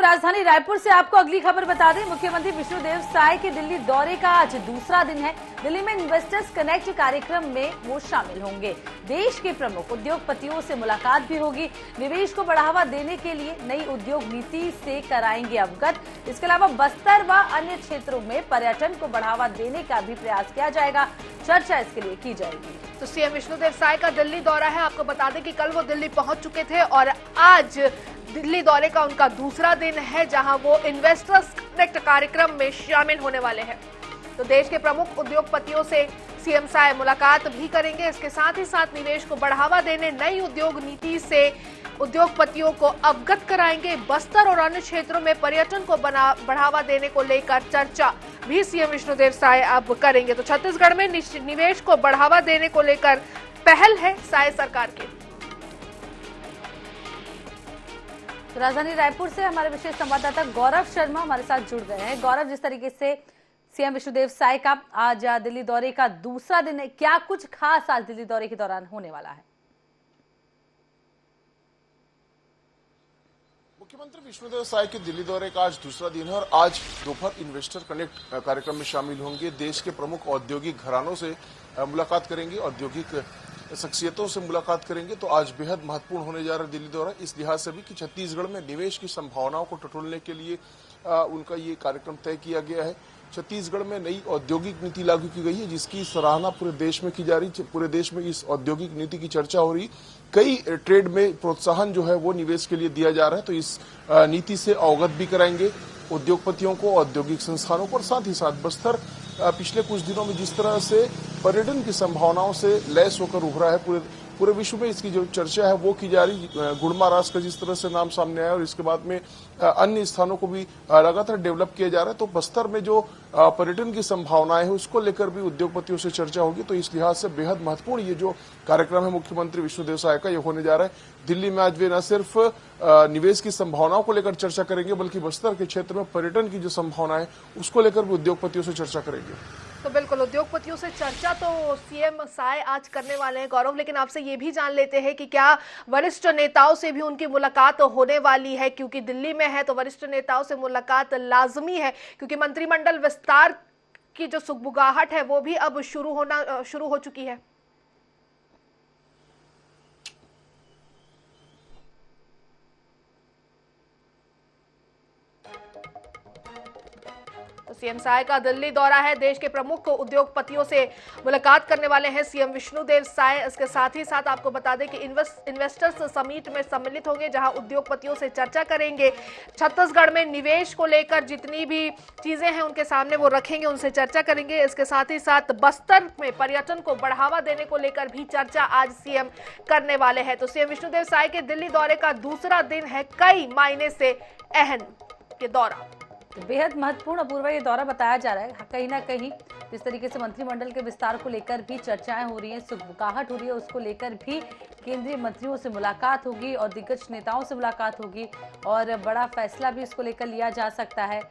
राजधानी रायपुर से आपको अगली खबर बता दें। मुख्यमंत्री विष्णुदेव साय के दिल्ली दौरे का आज दूसरा दिन है। दिल्ली में इन्वेस्टर्स कनेक्ट कार्यक्रम में वो शामिल होंगे। देश के प्रमुख उद्योगपतियों से मुलाकात भी होगी। निवेश को बढ़ावा देने के लिए नई उद्योग नीति से कराएंगे अवगत। इसके अलावा बस्तर व अन्य क्षेत्रों में पर्यटन को बढ़ावा देने का भी प्रयास किया जाएगा। चर्चा इसके लिए की जाएगी। तो सीएम विष्णुदेव साय का दिल्ली दौरा है। आपको बता दें कि कल वो दिल्ली पहुंच चुके थे और आज दिल्ली दौरे का उनका दूसरा दिन है, जहां वो इन्वेस्टर्स कनेक्ट कार्यक्रम में शामिल होने वाले हैं। तो देश के प्रमुख उद्योगपतियों से सीएम साय मुलाकात भी करेंगे। इसके साथ ही साथ निवेश को बढ़ावा देने नई उद्योग नीति से उद्योगपतियों को अवगत कराएंगे। बस्तर और अन्य क्षेत्रों में पर्यटन को बढ़ावा देने को लेकर चर्चा भी सीएम विष्णुदेव साय अब करेंगे। तो छत्तीसगढ़ में निवेश को बढ़ावा देने को लेकर पहल है साय सरकार की। तो राजधानी रायपुर से हमारे विशेष संवाददाता गौरव शर्मा हमारे साथ जुड़ गए हैं। गौरव, जिस तरीके से सीएम विष्णुदेव साय का आज दिल्ली दौरे का दूसरा दिन है, क्या कुछ खास आज दिल्ली दौरे के दौरान होने वाला है? मुख्यमंत्री विष्णुदेव साय के दिल्ली दौरे का आज दूसरा दिन है और आज दोपहर इन्वेस्टर कनेक्ट कार्यक्रम में शामिल होंगे। देश के प्रमुख औद्योगिक घरानों से मुलाकात करेंगे, औद्योगिक शख्सियतों से मुलाकात करेंगे। तो आज बेहद महत्वपूर्ण होने जा रहा है दिल्ली दौरा, इस लिहाज से भी कि छत्तीसगढ़ में निवेश की संभावनाओं को टटोलने के लिए उनका ये कार्यक्रम तय किया गया है। छत्तीसगढ़ में नई औद्योगिक नीति लागू की गई है, जिसकी सराहना पूरे देश में की जा रही। पूरे देश में इस औद्योगिक नीति की चर्चा हो रही। कई ट्रेड में प्रोत्साहन जो है वो निवेश के लिए दिया जा रहा है। तो इस नीति से अवगत भी कराएंगे उद्योगपतियों को, औद्योगिक संस्थानों को। और साथ ही साथ बस्तर पिछले कुछ दिनों में जिस तरह से पर्यटन की संभावनाओं से लैस होकर उभरा है, पूरे विश्व में इसकी जो चर्चा है वो की जा रही। गुड़मा रास का जिस तरह से नाम सामने आया और इसके बाद में अन्य स्थानों को भी लगातार डेवलप किया जा रहा है। तो बस्तर में जो पर्यटन की संभावनाएं हैं उसको लेकर भी उद्योगपतियों से चर्चा होगी। तो इस लिहाज से बेहद महत्वपूर्ण ये जो कार्यक्रम है मुख्यमंत्री विष्णुदेव साय का, ये होने जा रहा है। दिल्ली में आज वे न सिर्फ निवेश की संभावनाओं को लेकर चर्चा करेंगे, बल्कि बस्तर के क्षेत्र में पर्यटन की जो संभावनाएं उसको लेकर भी उद्योगपतियों से चर्चा करेंगे। तो बिल्कुल उद्योगपतियों से चर्चा तो सीएम साय आज करने वाले हैं गौरव, लेकिन आपसे ये भी जान लेते हैं कि क्या वरिष्ठ नेताओं से भी उनकी मुलाकात होने वाली है? क्योंकि दिल्ली में है तो वरिष्ठ नेताओं से मुलाकात लाजमी है, क्योंकि मंत्रिमंडल विस्तार की जो सुगबुगाहट है वो भी अब शुरू हो चुकी है। सीएम साय का दिल्ली दौरा है। देश के प्रमुख उद्योगपतियों से मुलाकात करने वाले हैं सीएम विष्णुदेव साय। इसके साथ ही साथ आपको बता दें कि इन्वेस्टर्स समिट में सम्मिलित होंगे, जहां उद्योगपतियों से चर्चा करेंगे। छत्तीसगढ़ में निवेश को लेकर जितनी भी चीजें हैं उनके सामने वो रखेंगे, उनसे चर्चा करेंगे। इसके साथ ही साथ बस्तर में पर्यटन को बढ़ावा देने को लेकर भी चर्चा आज सीएम करने वाले हैं। तो सीएम विष्णुदेव साय के दिल्ली दौरे का दूसरा दिन है, कई मायने से अहम ये दौरा। बेहद महत्वपूर्ण अपूर्वा ये दौरा बताया जा रहा है। कहीं ना कहीं जिस तरीके से मंत्रिमंडल के विस्तार को लेकर भी चर्चाएं हो रही हैं, सुगबुगाहट हो रही है, उसको लेकर भी केंद्रीय मंत्रियों से मुलाकात होगी और दिग्गज नेताओं से मुलाकात होगी और बड़ा फैसला भी इसको लेकर लिया जा सकता है।